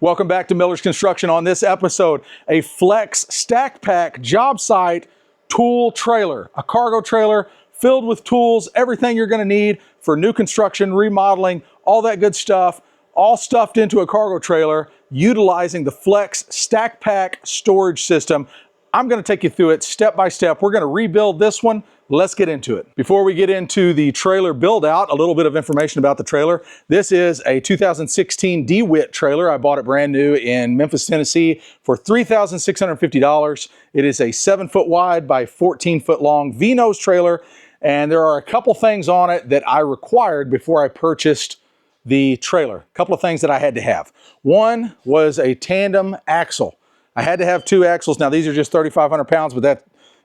Welcome back to Miller's Construction. On this episode, a flex stack pack job site tool trailer, a cargo trailer filled with tools, everything you're going to need for new construction, remodeling, all that good stuff, all stuffed into a cargo trailer utilizing the flex stack pack storage system. I'm going to take you through it step by step. We're going to rebuild this one. Let's get into it. Before we get into the trailer build out, a little bit of information about the trailer. This is a 2016 DeWitt trailer. I bought it brand new in Memphis, Tennessee for $3,650. It is a 7-foot wide by 14-foot long V-nose trailer. And there are a couple things on it that I required before I purchased the trailer. A couple of things that I had to have. One was a tandem axle. I had to have 2 axles. Now these are just 3,500 pounds, but that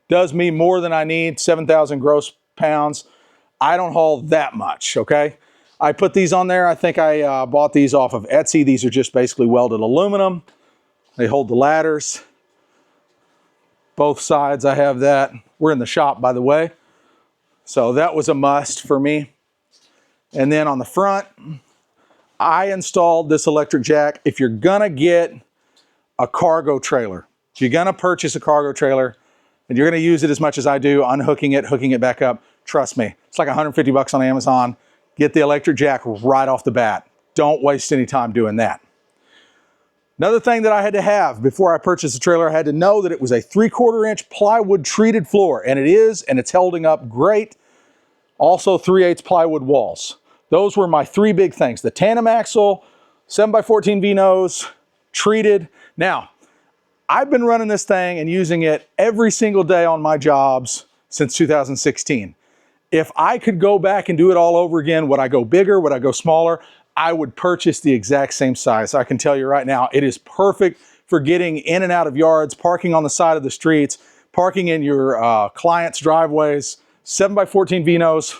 does me more than I need, 7,000 gross pounds. I don't haul that much, okay? I put these on there. I think I bought these off of Etsy. These are just basically welded aluminum. They hold the ladders. Both sides I have that. We're in the shop, by the way. So that was a must for me. And then on the front, I installed this electric jack. If you're gonna get a cargo trailer, if you're gonna purchase a cargo trailer, and you're going to use it as much as I do, unhooking it, hooking it back up, trust me, it's like 150 bucks on Amazon. Get the electric jack right off the bat. Don't waste any time doing that. Another thing that I had to have before I purchased the trailer, I had to know that it was a 3/4 inch plywood treated floor, and it is, and it's holding up great. Also 3/8 plywood walls. Those were my 3 big things. The tandem axle, 7x14 V-nose, treated. Now, I've been running this thing and using it every single day on my jobs since 2016. If I could go back and do it all over again, would I go bigger? Would I go smaller? I would purchase the exact same size. I can tell you right now, it is perfect for getting in and out of yards, parking on the side of the streets, parking in your clients' driveways. 7x14 V-nose,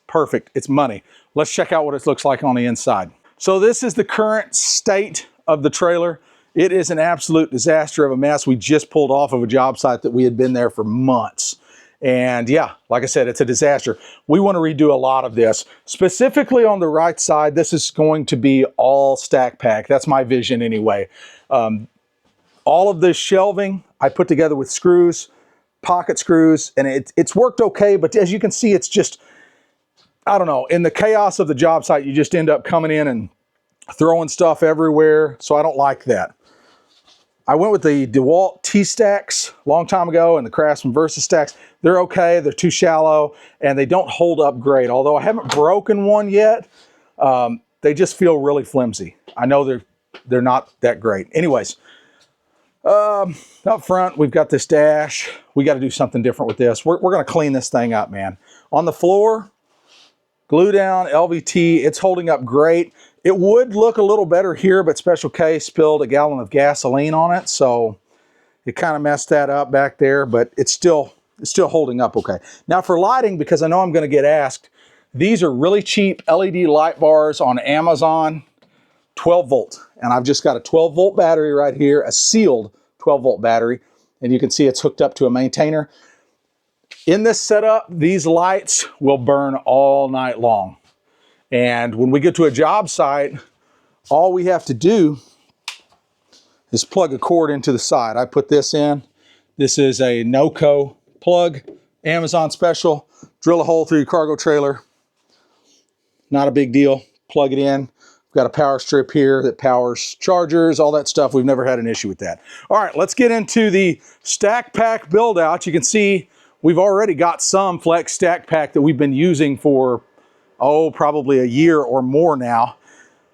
perfect. It's money. Let's check out what it looks like on the inside. So this is the current state of the trailer. It is an absolute disaster of a mess. We just pulled off of a job site that we had been there for months. And yeah, like I said, it's a disaster. We want to redo a lot of this. Specifically on the right side, this is going to be all stack pack. That's my vision anyway. All of this shelving I put together with screws, pocket screws, and it's worked okay, but as you can see, it's just, I don't know, in the chaos of the job site, you just end up coming in and throwing stuff everywhere, so I don't like that. I went with the DeWalt T-Stacks a long time ago and the Craftsman Versa Stacks. They're okay, they're too shallow, and they don't hold up great. Although I haven't broken one yet, they just feel really flimsy. I know they're not that great. Anyways, up front, we've got this dash. We got to do something different with this. We're going to clean this thing up, man. On the floor, glue down, LVT, it's holding up great. It would look a little better here, but Special K spilled a gallon of gasoline on it, so it kind of messed that up back there, but it's still holding up okay. Now for lighting, because I know I'm going to get asked, these are really cheap LED light bars on Amazon, 12 volt. And I've just got a 12 volt battery right here, a sealed 12 volt battery, and you can see it's hooked up to a maintainer. In this setup, these lights will burn all night long. And when we get to a job site, all we have to do is plug a cord into the side. I put this in. This is a NOCO plug, Amazon special. Drill a hole through your cargo trailer. Not a big deal. Plug it in. We've got a power strip here that powers chargers, all that stuff. We've never had an issue with that. All right, let's get into the stack pack build out. You can see we've already got some flex stack pack that we've been using for probably a year or more now.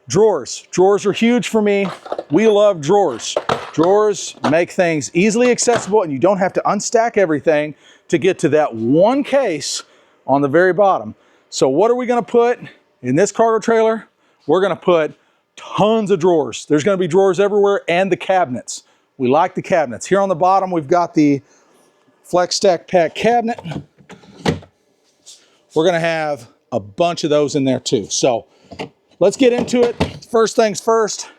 Drawers. Drawers are huge for me. We love drawers. Drawers make things easily accessible, and you don't have to unstack everything to get to that one case on the very bottom. So what are we going to put in this cargo trailer? We're going to put tons of drawers. There's going to be drawers everywhere, and the cabinets. We like the cabinets. Here on the bottom, we've got the flex stack pack cabinet. We're going to have a bunch of those in there too. So let's get into it. First things first,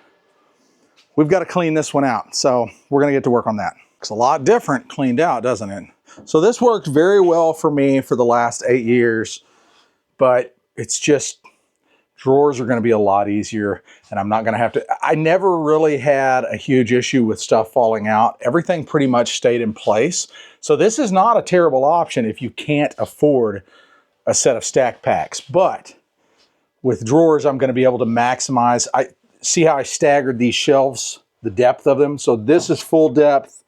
we've got to clean this one out. So we're going to get to work on that. It's a lot different cleaned out, doesn't it? So this worked very well for me for the last 8 years, but it's just Drawers are going to be a lot easier, and I'm not going to have to. I never really had a huge issue with stuff falling out. Everything pretty much stayed in place. So this is not a terrible option if you can't afford a set of stack packs. But with drawers, I'm going to be able to maximize. I see how I staggered these shelves, the depth of them. So this is full depth,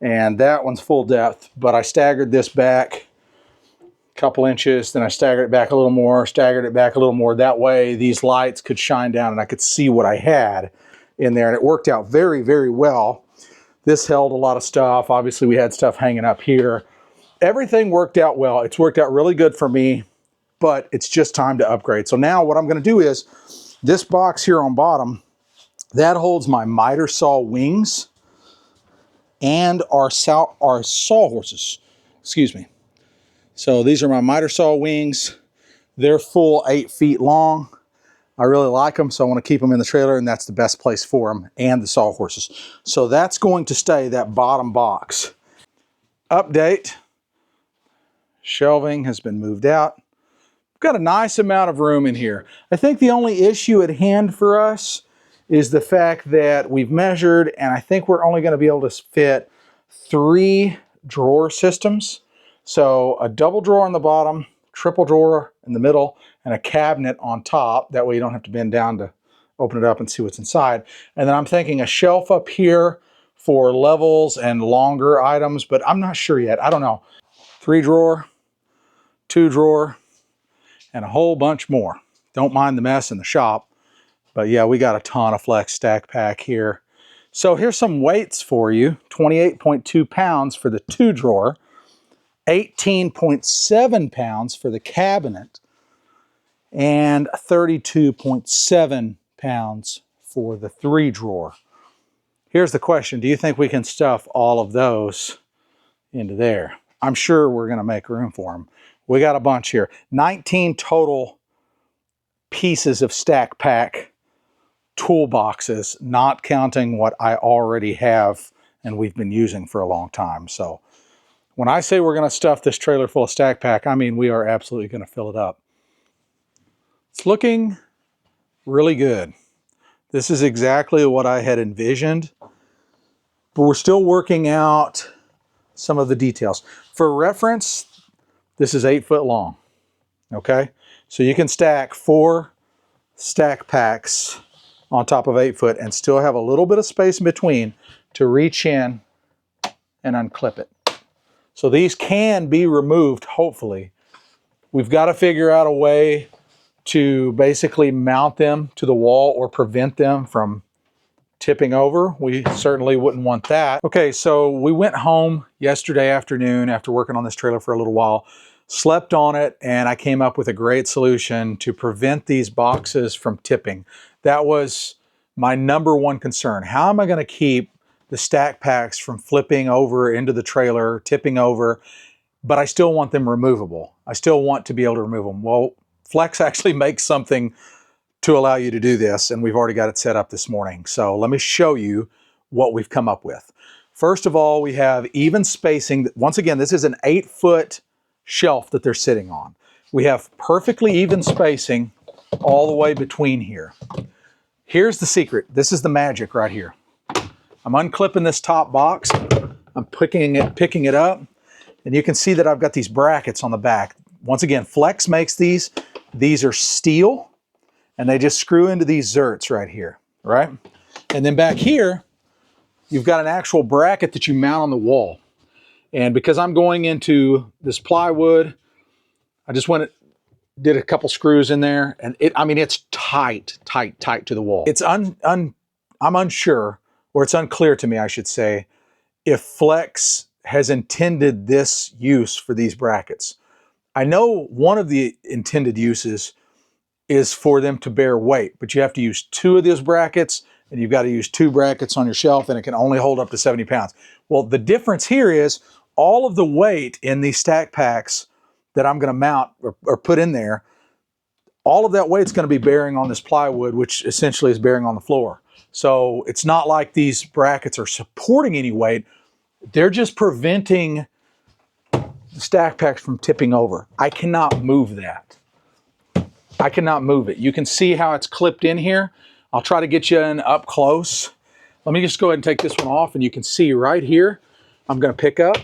and that one's full depth. But I staggered this back couple inches, then I staggered it back a little more, staggered it back a little more. That way these lights could shine down and I could see what I had in there, and it worked out very, very well. This held a lot of stuff. Obviously we had stuff hanging up here. Everything worked out well. It's worked out really good for me, but it's just time to upgrade. So now what I'm going to do is this box here on bottom, that holds my miter saw wings and our saw horses, excuse me. So these are my miter saw wings. They're full 8 feet long. I really like them, so I want to keep them in the trailer, and that's the best place for them, and the saw horses. So that's going to stay, that bottom box. Update. Shelving has been moved out. We've got a nice amount of room in here. I think the only issue at hand for us is the fact that we've measured, and I think we're only going to be able to fit 3 drawer systems. So a double drawer on the bottom, triple drawer in the middle, and a cabinet on top. That way you don't have to bend down to open it up and see what's inside. And then I'm thinking a shelf up here for levels and longer items, but I'm not sure yet. I don't know. 3 drawer, 2 drawer, and a whole bunch more. Don't mind the mess in the shop, but yeah, we got a ton of flex stack pack here. So here's some weights for you. 28.2 pounds for the 2 drawer. 18.7 pounds for the cabinet, and 32.7 pounds for the 3 drawer. Here's the question. Do you think we can stuff all of those into there? I'm sure we're going to make room for them. We got a bunch here. 19 total pieces of stack pack toolboxes, not counting what I already have and we've been using for a long time. So when I say we're going to stuff this trailer full of stack pack, I mean we are absolutely going to fill it up. It's looking really good. This is exactly what I had envisioned, but we're still working out some of the details. For reference, this is 8 foot long, okay? So you can stack 4 stack packs on top of 8 foot and still have a little bit of space in between to reach in and unclip it. So these can be removed, hopefully. We've got to figure out a way to basically mount them to the wall or prevent them from tipping over. We certainly wouldn't want that. Okay, so we went home yesterday afternoon after working on this trailer for a little while, slept on it, and I came up with a great solution to prevent these boxes from tipping. That was my #1 concern. How am I going to keep the stack packs from flipping over into the trailer, tipping over, but I still want them removable. I still want to be able to remove them. Well, Flex actually makes something to allow you to do this, and we've already got it set up this morning. So let me show you what we've come up with. First of all, we have even spacing. Once again, this is an 8 foot shelf that they're sitting on. We have perfectly even spacing all the way between here. Here's the secret. This is the magic right here. I'm unclipping this top box. I'm picking it up, and you can see that I've got these brackets on the back. Once again, Flex makes these. These are steel, and they just screw into these zerts right here, right? And then back here, you've got an actual bracket that you mount on the wall. And because I'm going into this plywood, I just did a couple screws in there, and it's tight to the wall. It's I'm unsure, or it's unclear to me, I should say, if Flex has intended this use for these brackets. I know one of the intended uses is for them to bear weight, but you have to use 2 of those brackets, and you've got to use 2 brackets on your shelf, and it can only hold up to 70 pounds. Well, the difference here is all of the weight in these stack packs that I'm going to mount or put in there, all of that weight's going to be bearing on this plywood, which essentially is bearing on the floor. So it's not like these brackets are supporting any weight. They're just preventing the stack packs from tipping over. I cannot move that. I cannot move it. You can see how it's clipped in here. I'll try to get you in up close. Let me just go ahead and take this one off, and you can see right here, I'm gonna pick up.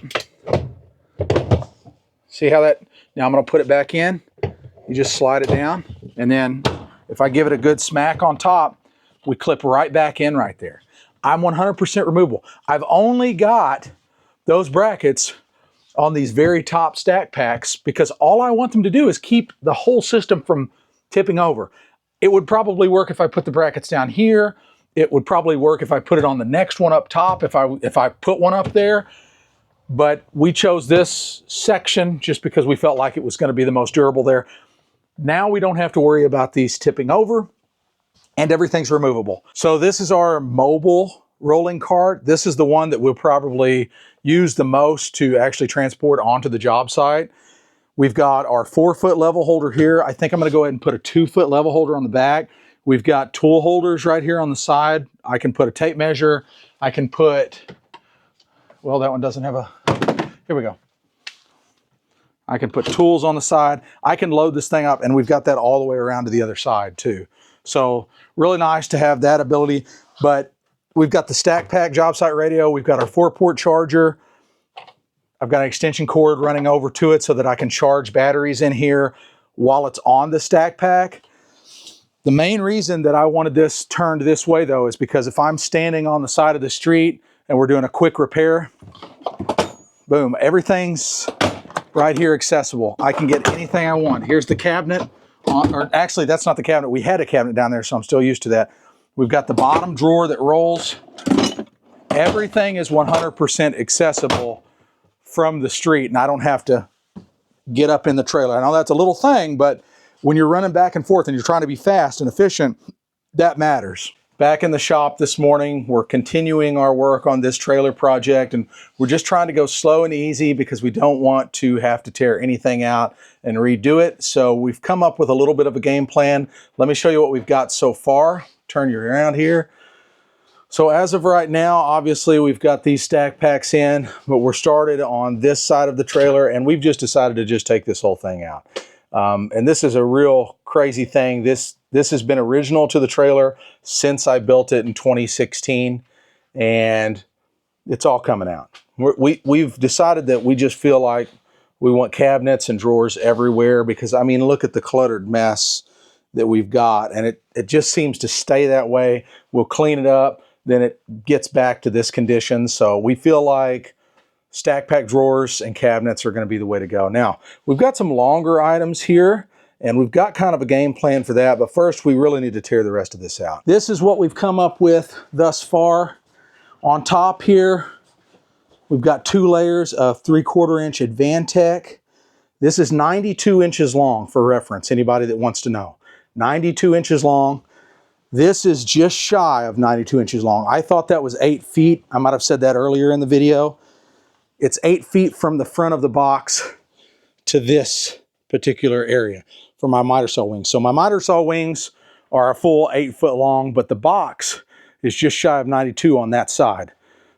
See how that, now I'm gonna put it back in. You just slide it down, and then if I give it a good smack on top, we clip right back in right there. I'm 100% removable. I've only got those brackets on these very top stack packs because all I want them to do is keep the whole system from tipping over. It would probably work if I put the brackets down here. It would probably work if I put it on the next one up top, if I put one up there. But we chose this section just because we felt like it was going to be the most durable there. Now we don't have to worry about these tipping over, and everything's removable. So this is our mobile rolling cart. This is the one that we'll probably use the most to actually transport onto the job site. We've got our 4-foot level holder here. I think I'm gonna go ahead and put a 2-foot level holder on the back. We've got tool holders right here on the side. I can put a tape measure. I can put, well, that one doesn't have a, here we go. I can put tools on the side. I can load this thing up, and we've got that all the way around to the other side too. So really nice to have that ability. But we've got the stack pack job site radio. We've got our 4-port charger. I've got an extension cord running over to it so that I can charge batteries in here while it's on the stack pack. The main reason that I wanted this turned this way though is because if I'm standing on the side of the street and we're doing a quick repair, boom, everything's right here accessible. I can get anything I want. Here's the cabinet. Or actually, that's not the cabinet. We had a cabinet down there, so I'm still used to that. We've got the bottom drawer that rolls. Everything is 100% accessible from the street, and I don't have to get up in the trailer. I know that's a little thing, but when you're running back and forth and you're trying to be fast and efficient, that matters. Back in the shop this morning, we're continuing our work on this trailer project, and we're just trying to go slow and easy because we don't want to have to tear anything out and redo it. So we've come up with a little bit of a game plan. Let me show you what we've got so far. Turn you around here. So as of right now, obviously we've got these stack packs in, but we're started on this side of the trailer, and we've just decided to just take this whole thing out. And this is a real crazy thing. This has been original to the trailer since I built it in 2016, and it's all coming out. We've decided that we just feel like we want cabinets and drawers everywhere because, I mean, look at the cluttered mess that we've got, and it just seems to stay that way. We'll clean it up, then it gets back to this condition. So we feel like stack pack drawers and cabinets are going to be the way to go. Now, we've got some longer items here, and we've got kind of a game plan for that, but first we really need to tear the rest of this out. This is what we've come up with thus far. On top here, we've got 2 layers of 3/4 inch Advantech. This is 92 inches long for reference, anybody that wants to know. 92 inches long. This is just shy of 92 inches long. I thought that was 8 feet. I might have said that earlier in the video. It's 8 feet from the front of the box to this particular area for my miter saw wings. So my miter saw wings are a full 8 foot long, but the box is just shy of 92 on that side.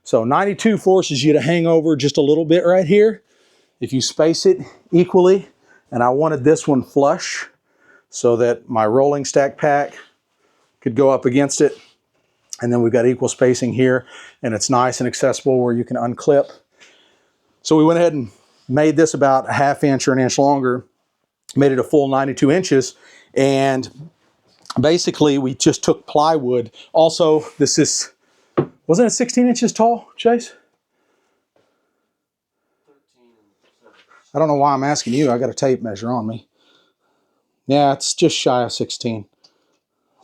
So 92 forces you to hang over just a little bit right here. If you space it equally, and I wanted this one flush so that my rolling stack pack could go up against it. And then we've got equal spacing here, and it's nice and accessible where you can unclip. So we went ahead and made this about a 1/2 inch or 1 inch longer, made it a full 92 inches. And basically we just took plywood. Also, this is, wasn't it 16 inches tall, Chase? 13. I don't know why I'm asking you. I got a tape measure on me. Yeah, it's just shy of 16.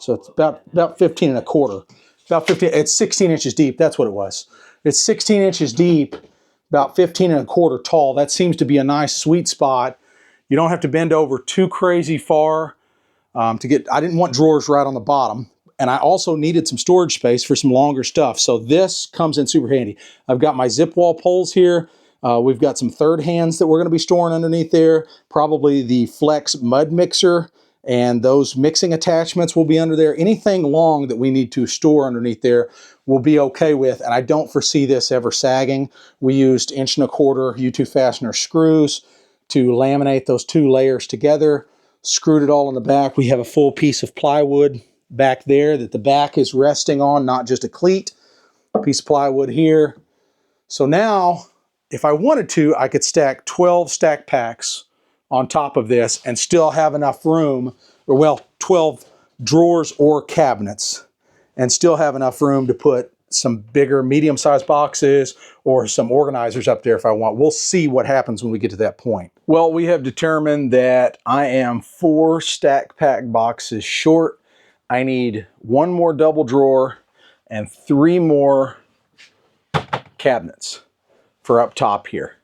So it's about 15 1/4. About 15, it's 16 inches deep. That's what it was. It's 16 inches deep, about 15 1/4 tall. That seems to be a nice sweet spot. You don't have to bend over too crazy far to get, I didn't want drawers right on the bottom. And I also needed some storage space for some longer stuff. So this comes in super handy. I've got my zip wall poles here. We've got some third hands that we're gonna be storing underneath there. Probably the Flex mud mixer, and those mixing attachments will be under there. Anything long that we need to store underneath there will be okay with, and I don't foresee this ever sagging. We used 1 1/4 U2 fastener screws to laminate those 2 layers together. screwed it all in the back. We have a full piece of plywood back there that the back is resting on, not just a cleat. A piece of plywood here. So now, if I wanted to, I could stack 12 stack packs on top of this and still have enough room, or well, 12 drawers or cabinets, and still have enough room to put some bigger medium-sized boxes or some organizers up there if I want. We'll see what happens when we get to that point. Well, we have determined that I am 4 stack pack boxes short. I need 1 more double drawer and 3 more cabinets for up top here.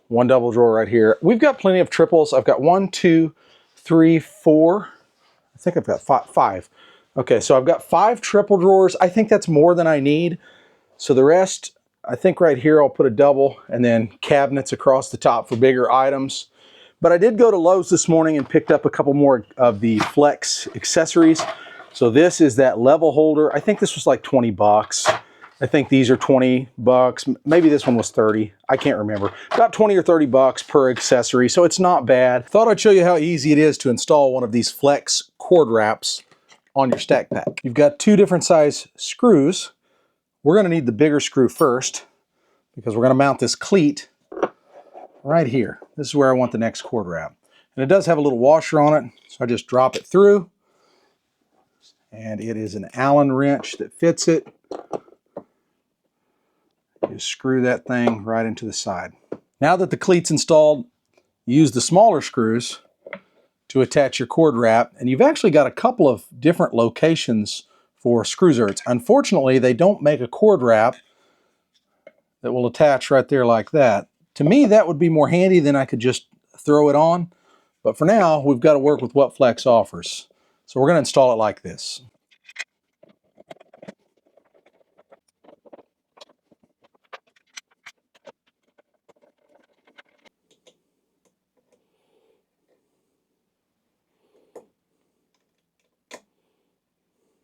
1 double drawer right here. We've got plenty of triples. I've got 1, 2, 3, 4. I think I've got 5. Okay, so I've got 5 triple drawers. I think that's more than I need. So the rest, I think right here I'll put a double, and then cabinets across the top for bigger items. But I did go to Lowe's this morning and picked up a couple more of the Flex accessories. So this is that level holder. I think this was like 20 bucks. I think these are 20 bucks. Maybe this one was 30. I can't remember. About 20 or 30 bucks per accessory, so it's not bad. Thought I'd show you how easy it is to install one of these Flex cord wraps on your stack pack. You've got 2 different size screws. We're gonna need the bigger screw first because we're gonna mount this cleat right here. This is where I want the next cord wrap. And it does have a little washer on it, so I just drop it through. And it is an Allen wrench that fits it. You screw that thing right into the side. Now that the cleat's installed, use the smaller screws to attach your cord wrap, and you've actually got a couple of different locations for screw zerts. Unfortunately, they don't make a cord wrap that will attach right there like that. To me, that would be more handy than I could just throw it on, but for now, we've got to work with what Flex offers. So we're going to install it like this.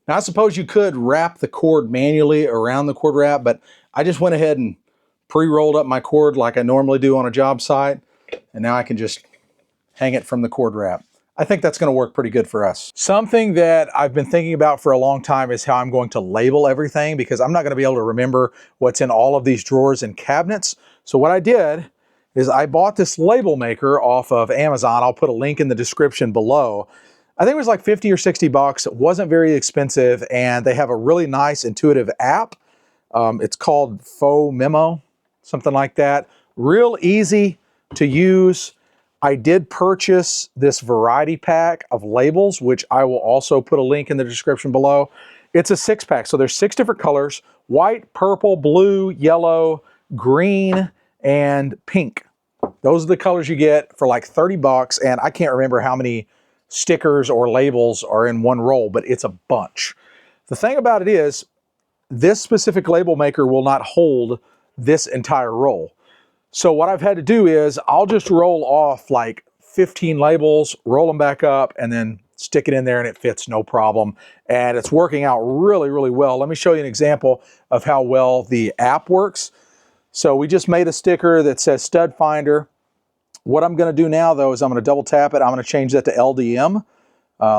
Now, I suppose you could wrap the cord manually around the cord wrap, but I just went ahead and pre-rolled up my cord like I normally do on a job site, and now I can just hang it from the cord wrap. I think that's going to work pretty good for us. Something that I've been thinking about for a long time is how I'm going to label everything, because I'm not going to be able to remember what's in all of these drawers and cabinets. So what I did is I bought this label maker off of Amazon. I'll put a link in the description below. I think it was like 50 or 60 bucks. It wasn't very expensive, and they have a really nice intuitive app. It's called Faux Memo, something like that. Real easy to use. I did purchase this variety pack of labels, which I will also put a link in the description below. It's a 6-pack, so there's 6 different colors: white, purple, blue, yellow, green, and pink. Those are the colors you get for like 30 bucks, and I can't remember how many stickers or labels are in one roll, but it's a bunch. The thing about it is, this specific label maker will not hold this entire roll. So what I've had to do is I'll just roll off like 15 labels, roll them back up, and then stick it in there, and it fits no problem. And it's working out really, really well. Let me show you an example of how well the app works. So we just made a sticker that says stud finder. What I'm going to do now, though, is I'm going to double tap it. I'm going to change that to LDM,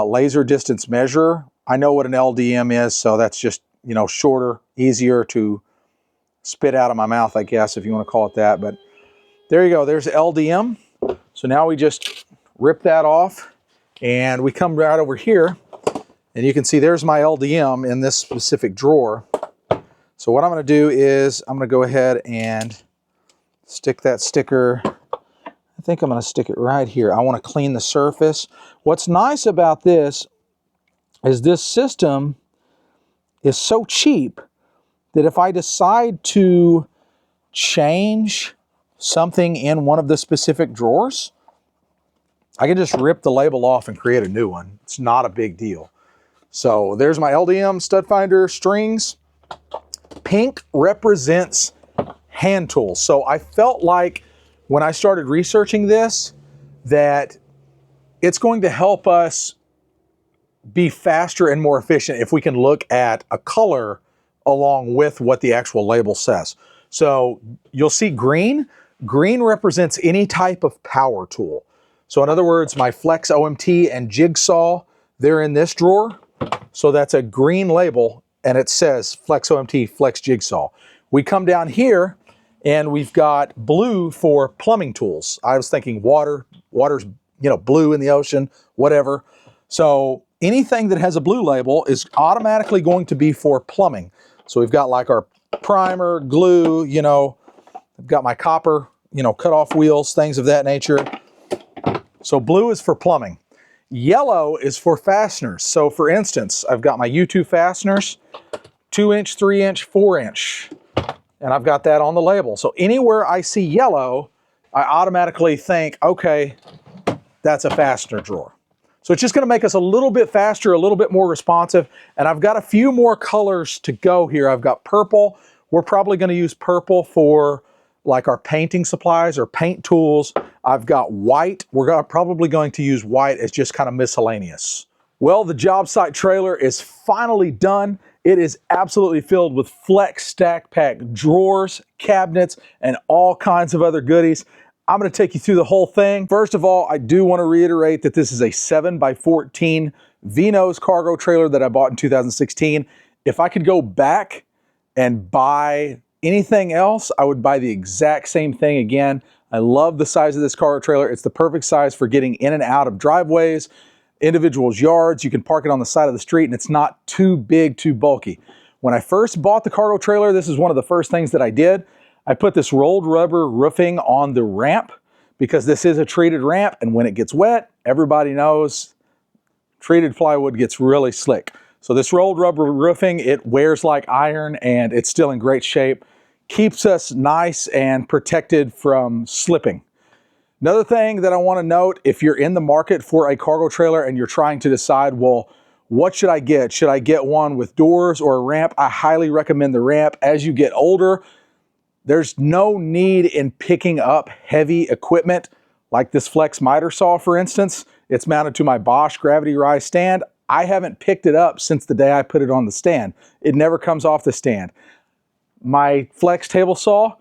laser distance measure. I know what an LDM is, so that's just, you know, shorter, easier to spit out of my mouth, I guess, if you want to call it that. But there you go. There's LDM. So now we just rip that off, and we come right over here, and you can see there's my LDM in this specific drawer. So what I'm going to do is I'm going to go ahead and stick that sticker. I think I'm going to stick it right here. I want to clean the surface. What's nice about this is this system is so cheap that if I decide to change something in one of the specific drawers, I can just rip the label off and create a new one. It's not a big deal. So there's my LDM stud finder strings. Pink represents hand tools. So I felt like when I started researching this, that it's going to help us be faster and more efficient if we can look at a color along with what the actual label says. So you'll see green. Green represents any type of power tool. So in other words, my Flex OMT and Jigsaw, they're in this drawer. So that's a green label and it says Flex OMT, Flex Jigsaw. We come down here and we've got blue for plumbing tools. I was thinking water's, you know, blue in the ocean, whatever. So anything that has a blue label is automatically going to be for plumbing. So we've got like our primer, glue, you know, I've got my copper, you know, cut off wheels, things of that nature. So blue is for plumbing. Yellow is for fasteners. So for instance, I've got my U2 fasteners, 2-inch, 3-inch, 4-inch, and I've got that on the label. So anywhere I see yellow, I automatically think, okay, that's a fastener drawer. So it's just gonna make us a little bit faster, a little bit more responsive. And I've got a few more colors to go here. I've got purple. We're probably gonna use purple for like our painting supplies or paint tools. I've got white. We're probably going to use white as just kind of miscellaneous. Well, the job site trailer is finally done. It is absolutely filled with Flex Stack Pack drawers, cabinets, and all kinds of other goodies. I'm going to take you through the whole thing. First of all, I do want to reiterate that this is a 7x14 V-nose cargo trailer that I bought in 2016. If I could go back and buy anything else, I would buy the exact same thing again. I love the size of this cargo trailer. It's the perfect size for getting in and out of driveways, individuals' yards. You can park it on the side of the street and it's not too big, too bulky. When I first bought the cargo trailer, this is one of the first things that I did. I put this rolled rubber roofing on the ramp because this is a treated ramp, and when it gets wet, everybody knows treated plywood gets really slick. So this rolled rubber roofing, it wears like iron and it's still in great shape. Keeps us nice and protected from slipping. Another thing that I want to note, if you're in the market for a cargo trailer and you're trying to decide, well, what should I get? Should I get one with doors or a ramp? I highly recommend the ramp. As you get older, there's no need in picking up heavy equipment like this Flex miter saw, for instance. It's mounted to my Bosch gravity rise stand. I haven't picked it up since the day I put it on the stand. It never comes off the stand. My Flex table saw,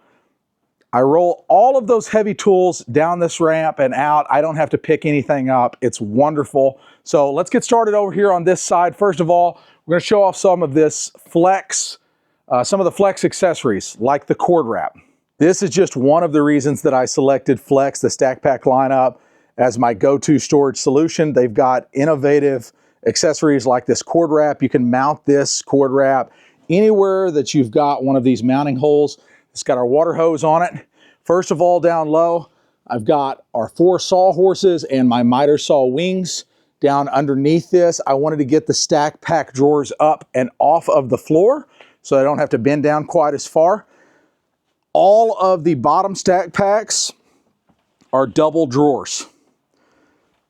I roll all of those heavy tools down this ramp and out. I don't have to pick anything up. It's wonderful. So let's get started over here on this side. First of all, we're going to show off some of this Flex, some of the Flex accessories like the cord wrap. This is just one of the reasons that I selected Flex, the Stack Pack lineup, as my go-to storage solution. They've got innovative accessories like this cord wrap. You can mount this cord wrap anywhere that you've got one of these mounting holes. It's got our water hose on it. First of all, down low, I've got our 4 sawhorses and my miter saw wings down underneath this. I wanted to get the Stack Pack drawers up and off of the floor so I don't have to bend down quite as far. All of the bottom Stack Packs are double drawers.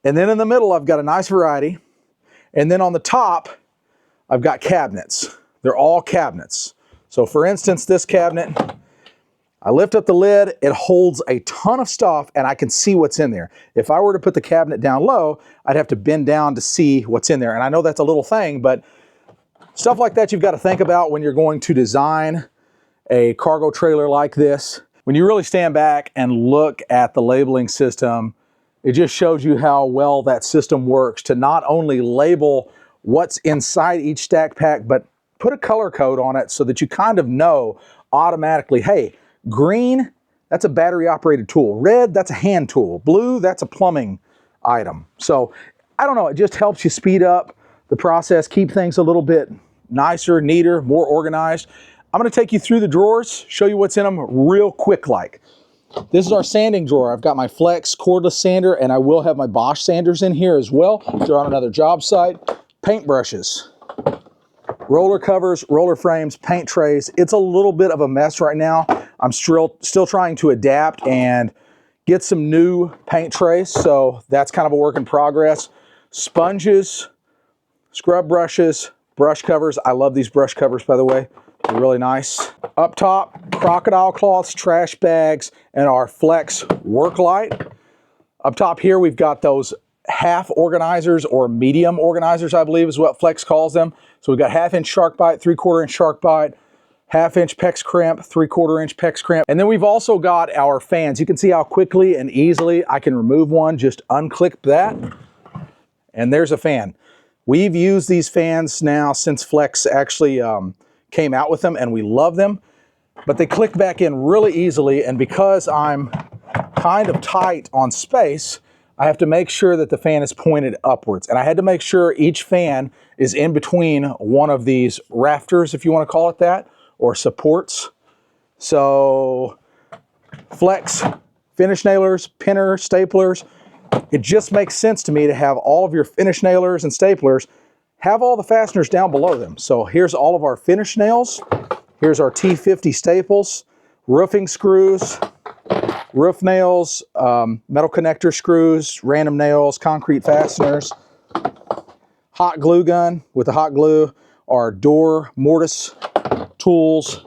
And then in the middle, I've got a nice variety. And then on the top, I've got cabinets. They're all cabinets. So for instance, this cabinet, I lift up the lid, it holds a ton of stuff and I can see what's in there. If I were to put the cabinet down low, I'd have to bend down to see what's in there. And I know that's a little thing, but stuff like that you've got to think about when you're going to design a cargo trailer like this. When you really stand back and look at the labeling system, it just shows you how well that system works to not only label what's inside each Stack Pack, but put a color code on it so that you kind of know automatically, hey, green, that's a battery operated tool. Red, that's a hand tool. Blue, that's a plumbing item. So I don't know, it just helps you speed up the process, keep things a little bit nicer, neater, more organized. I'm going to take you through the drawers, show you what's in them real quick like. This is our sanding drawer. I've got my Flex cordless sander and I will have my Bosch sanders in here as well. They're on another job site. Paint brushes, roller covers, roller frames, paint trays. It's a little bit of a mess right now. I'm still trying to adapt and get some new paint trays, so that's kind of a work in progress. Sponges, scrub brushes, brush covers. I love these brush covers, by the way. They're really nice. Up top, crocodile cloths, trash bags, and our Flex work light. Up top here, we've got those half organizers or medium organizers, I believe is what Flex calls them. So we've got 1/2 inch shark bite, 3/4 inch shark bite, 1/2-inch PEX crimp, 3/4-inch PEX crimp. And then we've also got our fans. You can see how quickly and easily I can remove one. Just unclick that, and there's a fan. We've used these fans now since Flex actually came out with them, and we love them. But they click back in really easily, and because I'm kind of tight on space, I have to make sure that the fan is pointed upwards. And I had to make sure each fan is in between one of these rafters, if you want to call it that, or supports. So Flex finish nailers, pinner, staplers, it just makes sense to me to have all of your finish nailers and staplers have all the fasteners down below them. So here's all of our finish nails. Here's our T50 staples, roofing screws, roof nails, metal connector screws, random nails, concrete fasteners, hot glue gun with the hot glue, our door mortise tools,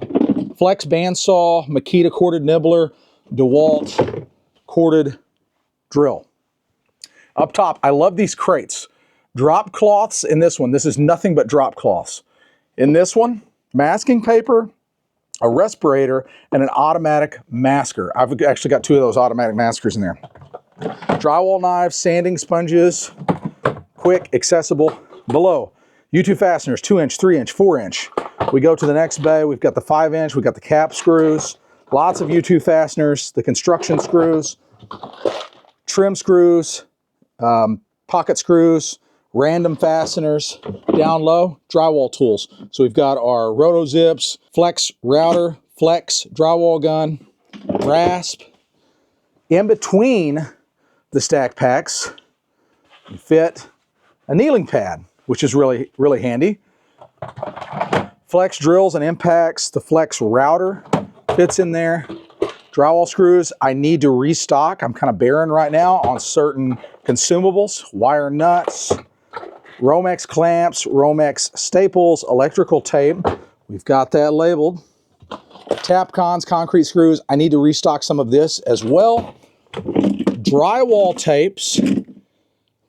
Flex bandsaw, Makita corded nibbler, DeWalt corded drill. Up top, I love these crates. Drop cloths in this one. This is nothing but drop cloths. In this one, masking paper, a respirator, and an automatic masker. I've actually got 2 of those automatic maskers in there. Drywall knives, sanding sponges, quick, accessible. Below, U2 fasteners, 2-inch, 3-inch, 4-inch. We go to the next bay, we've got the 5-inch, we've got the cap screws, lots of U2 fasteners, the construction screws, trim screws, pocket screws, random fasteners. Down low, drywall tools. So we've got our roto zips, Flex router, Flex drywall gun, rasp. In between the stack packs, you fit a kneeling pad, which is really, really handy. Flex drills and impacts, the Flex router fits in there. Drywall screws, I need to restock. I'm kind of barren right now on certain consumables, wire nuts, Romex clamps, Romex staples, electrical tape. We've got that labeled. Tapcons, concrete screws. I need to restock some of this as well. Drywall tapes,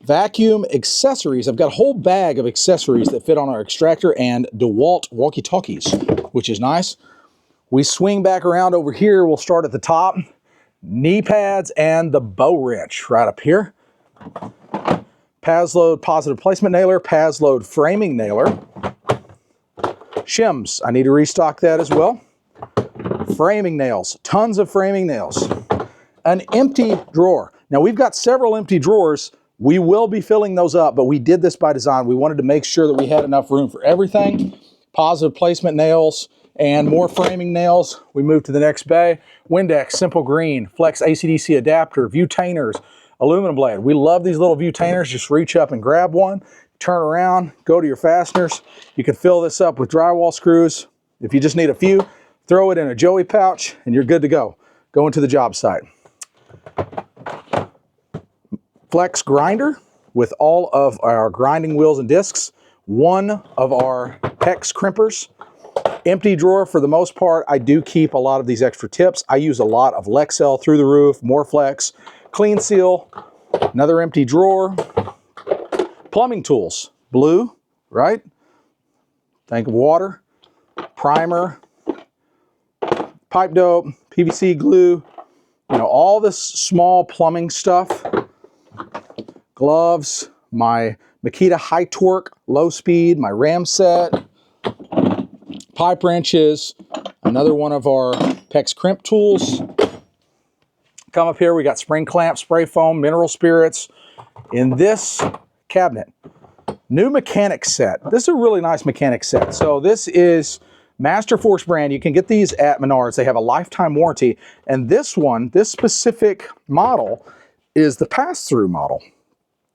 vacuum accessories. I've got a whole bag of accessories that fit on our extractor and DeWalt walkie-talkies, which is nice. We swing back around over here. We'll start at the top. Knee pads and the bow wrench right up here. Paslode positive placement nailer, Paslode framing nailer. Shims, I need to restock that as well. Framing nails, tons of framing nails. An empty drawer. Now we've got several empty drawers. We will be filling those up, but we did this by design. We wanted to make sure that we had enough room for everything. Positive placement nails and more framing nails. We move to the next bay. Windex, simple green, Flex AC/DC adapter, Vutainers, aluminum blade. We love these little Vutainers. Just reach up and grab one, turn around, go to your fasteners. You can fill this up with drywall screws. If you just need a few, throw it in a Joey pouch and you're good to go. Go into the job site. Flex grinder with all of our grinding wheels and discs. One of our PEX crimpers. Empty drawer for the most part. I do keep a lot of these extra tips. I use a lot of Lexel through the roof, more Flex, Clean Seal, another empty drawer. Plumbing tools, blue, right? Tank of water, primer, pipe dope, PVC glue, you know, all this small plumbing stuff. Gloves, my Makita high torque, low speed, my ram set, pipe wrenches, another one of our PEX crimp tools. Come up here, we got spring clamps, spray foam, mineral spirits. In this cabinet, new mechanic set. This is a really nice mechanic set. So this is Masterforce brand. You can get these at Menards. They have a lifetime warranty. And this one, this specific model is the pass-through model.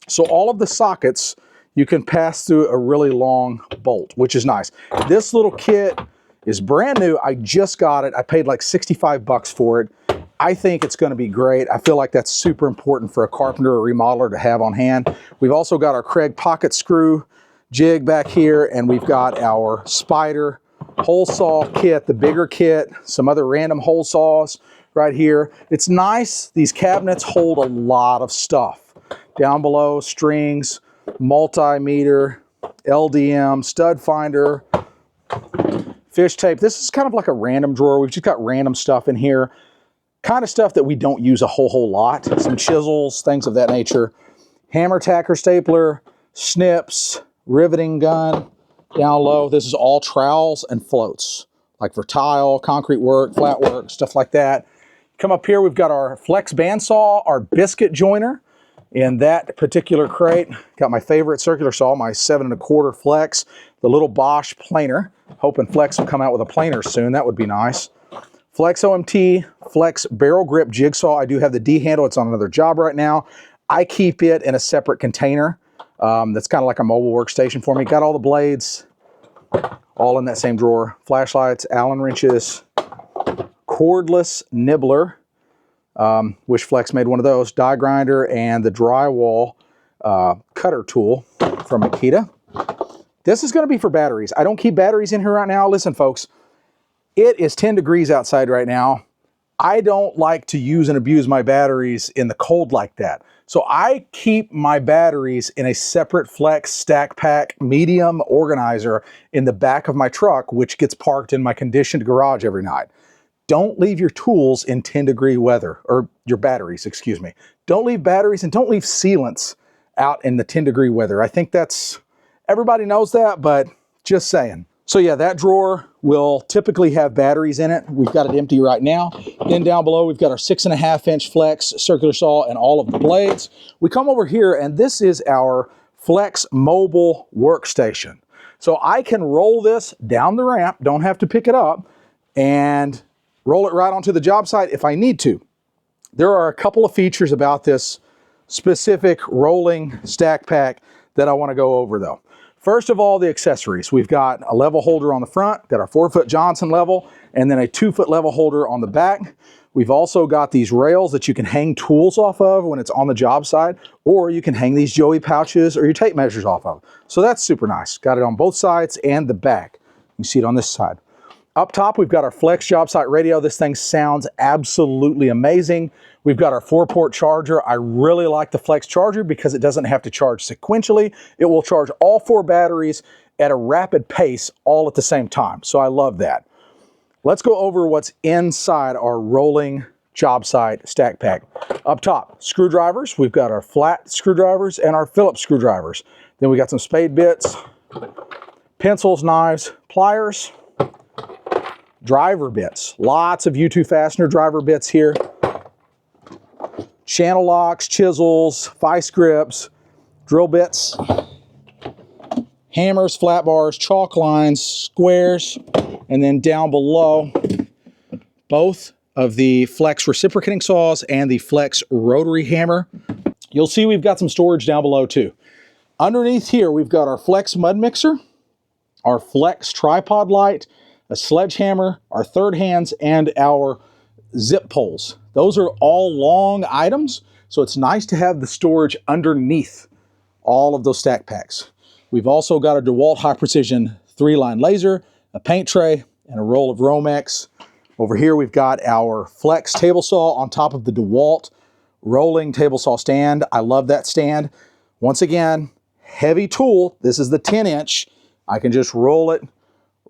So all of the sockets, you can pass through a really long bolt, which is nice. This little kit is brand new. I just got it. I paid like 65 bucks for it. I think it's going to be great. I feel like that's super important for a carpenter or remodeler to have on hand. We've also got our Craig pocket screw jig back here, and we've got our Spider hole saw kit, the bigger kit, some other random hole saws right here. It's nice. These cabinets hold a lot of stuff. Down below, strings, multimeter, LDM, stud finder, fish tape. This is kind of like a random drawer. We've just got random stuff in here. Kind of stuff that we don't use a whole lot. Some chisels, things of that nature. Hammer, tacker, stapler, snips, riveting gun. Down low, this is all trowels and floats, like for tile, concrete work, flat work, stuff like that. Come up here, we've got our flex bandsaw, our biscuit joiner. In that particular crate, got my favorite circular saw, my 7 1/4 flex, the little Bosch planer. Hoping Flex will come out with a planer soon, that would be nice. Flex OMT, Flex barrel grip jigsaw. I do have the D handle, it's on another job right now. I keep it in a separate container. That's kind of like a mobile workstation for me. Got all the blades, all in that same drawer. Flashlights, Allen wrenches, cordless nibbler, which Flex made one of those, die grinder, and the drywall cutter tool from Makita. This is going to be for batteries. I don't keep batteries in here right now. Listen, folks, it is 10 degrees outside right now. I don't like to use and abuse my batteries in the cold like that. So I keep my batteries in a separate Flex stack pack medium organizer in the back of my truck, which gets parked in my conditioned garage every night. Don't leave your tools in 10-degree weather, or your batteries, excuse me. Don't leave batteries and don't leave sealants out in the 10-degree weather. I think that's, everybody knows that, but just saying. So yeah, that drawer will typically have batteries in it. We've got it empty right now. Then down below, we've got our 6 1/2-inch Flex circular saw and all of the blades. We come over here, and this is our Flex mobile workstation. So I can roll this down the ramp, don't have to pick it up, and roll it right onto the job site if I need to. There are a couple of features about this specific rolling stack pack that I want to go over though. First of all, the accessories. We've got a level holder on the front, got our 4-foot Johnson level, and then a 2-foot level holder on the back. We've also got these rails that you can hang tools off of when it's on the job site, or you can hang these Joey pouches or your tape measures off of. So that's super nice. Got it on both sides and the back. You see it on this side. Up top, we've got our Flex Jobsite radio. This thing sounds absolutely amazing. We've got our 4-port charger. I really like the Flex charger because it doesn't have to charge sequentially. It will charge all 4 batteries at a rapid pace all at the same time. So I love that. Let's go over what's inside our rolling Jobsite stack pack. Up top, screwdrivers. We've got our flat screwdrivers and our Phillips screwdrivers. Then we got some spade bits, pencils, knives, pliers, driver bits. Lots of U2 fastener driver bits here. Channel locks, chisels, vice grips, drill bits, hammers, flat bars, chalk lines, squares, and then down below, both of the Flex reciprocating saws and the Flex rotary hammer. You'll see we've got some storage down below too. Underneath here, we've got our Flex mud mixer, our Flex tripod light, a sledgehammer, our third hands, and our zip poles. Those are all long items, so it's nice to have the storage underneath all of those stack packs. We've also got a DeWalt high precision 3-line laser, a paint tray, and a roll of Romex. Over here we've got our Flex table saw on top of the DeWalt rolling table saw stand. I love that stand. Once again, heavy tool. This is the 10-inch. I can just roll it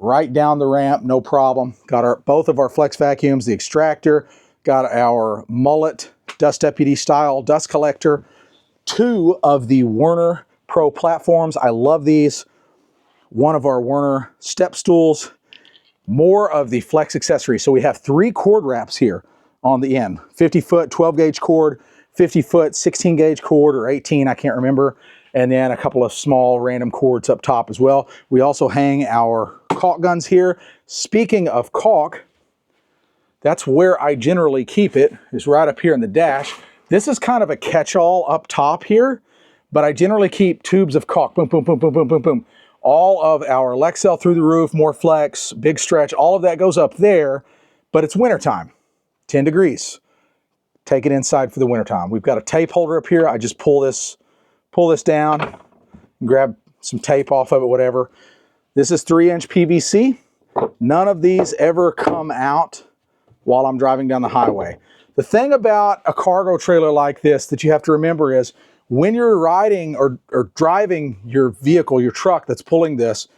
right down the ramp, no problem. Got both of our Flex vacuums, the extractor, got our mullet dust deputy style dust collector, 2 of the Werner Pro platforms. I love these. 1 of our Werner step stools, more of the Flex accessories. So we have 3 cord wraps here on the end, 50-foot 12-gauge cord, 50-foot 16-gauge cord, or 18, I can't remember, and then a couple of small random cords up top as well. We also hang our caulk guns here. Speaking of caulk, that's where I generally keep it, is right up here in the dash. This is kind of a catch-all up top here, but I generally keep tubes of caulk. Boom, boom, boom, boom, boom, boom, boom. All of our Lexel through the roof, more Flex, big stretch, all of that goes up there, but it's wintertime, 10 degrees. Take it inside for the wintertime. We've got a tape holder up here. I just pull this down, grab some tape off of it, whatever. This is 3-inch PVC. None of these ever come out while I'm driving down the highway. The thing about a cargo trailer like this that you have to remember is when you're riding or driving your vehicle, your truck that's pulling this,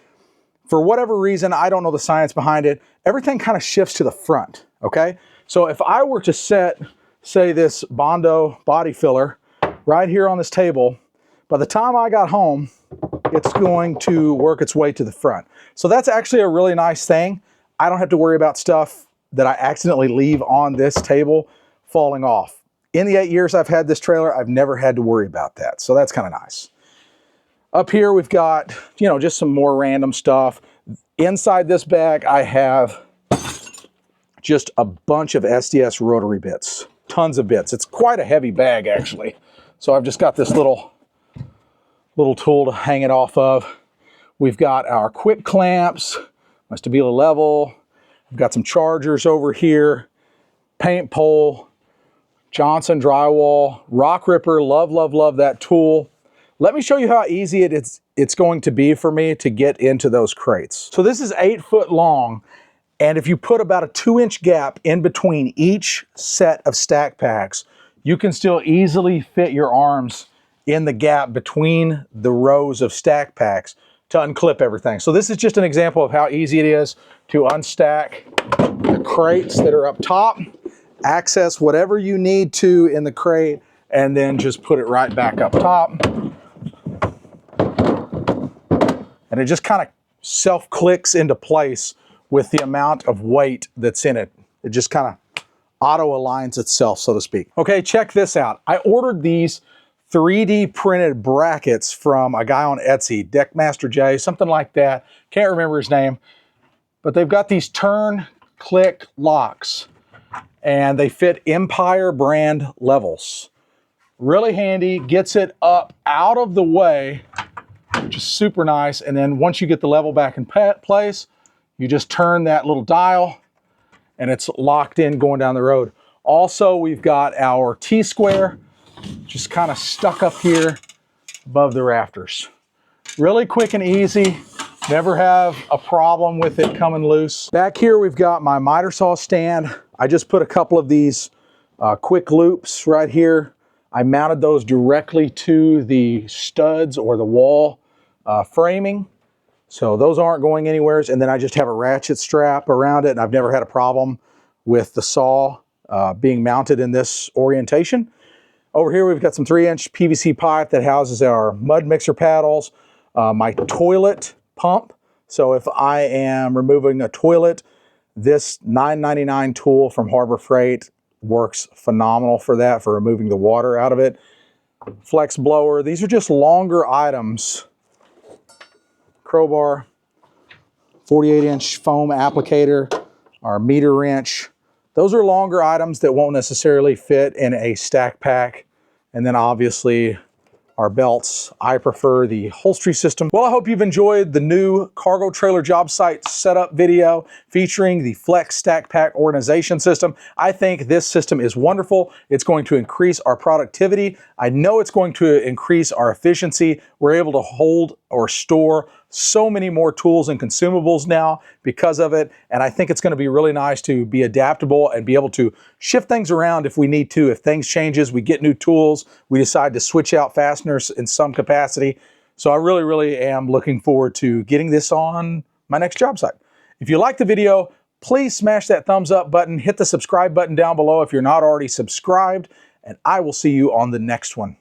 For whatever reason, I don't know the science behind it, everything kind of shifts to the front, okay? So if I were to set, say, this Bondo body filler right here on this table, by the time I got home, it's going to work its way to the front. So that's actually a really nice thing. I don't have to worry about stuff that I accidentally leave on this table falling off. In the 8 years I've had this trailer, I've never had to worry about that. So that's kind of nice. Up here we've got, you know, just some more random stuff. Inside this bag I have just a bunch of SDS rotary bits, tons of bits. It's quite a heavy bag actually. So I've just got this little tool to hang it off of. We've got our quick clamps, my Stabila level. We've got some chargers over here, paint pole, Johnson drywall, rock ripper. Love, love, love that tool. Let me show you how easy it's going to be for me to get into those crates. So this is 8 foot long, and if you put about a 2-inch gap in between each set of stack packs, you can still easily fit your arms in the gap between the rows of stack packs to unclip everything. So this is just an example of how easy it is to unstack the crates that are up top, access whatever you need to in the crate, and then just put it right back up top. And it just kind of self-clicks into place with the amount of weight that's in it. It just kind of auto-aligns itself, so to speak. Okay, check this out. I ordered these 3D printed brackets from a guy on Etsy, Deckmaster J, something like that. Can't remember his name. But they've got these turn click locks, and they fit Empire brand levels. Really handy, gets it up out of the way, which is super nice. And then once you get the level back in place, you just turn that little dial and it's locked in going down the road. Also, we've got our T-square just kind of stuck up here above the rafters. Really quick and easy. Never have a problem with it coming loose. Back here, we've got my miter saw stand. I just put a couple of these quick loops right here. I mounted those directly to the studs or the wall framing. So those aren't going anywhere. And then I just have a ratchet strap around it, and I've never had a problem with the saw being mounted in this orientation. Over here, we've got some 3-inch PVC pipe that houses our mud mixer paddles, my toilet pump. So if I am removing a toilet, this $9.99 tool from Harbor Freight works phenomenal for that, for removing the water out of it. Flex blower. These are just longer items. Crowbar, 48-inch foam applicator, our meter wrench. Those are longer items that won't necessarily fit in a stack pack. And then obviously our belts. I prefer the holstery system. Well, I hope you've enjoyed the new cargo trailer job site setup video featuring the Flex Stack Pack organization system. I think this system is wonderful. It's going to increase our productivity. I know it's going to increase our efficiency. We're able to hold or store so many more tools and consumables now because of it. And I think it's going to be really nice to be adaptable and be able to shift things around if we need to. If things changes, we get new tools, we decide to switch out fasteners in some capacity. So I really, really am looking forward to getting this on my next job site. If you like the video, please smash that thumbs up button, hit the subscribe button down below if you're not already subscribed, and I will see you on the next one.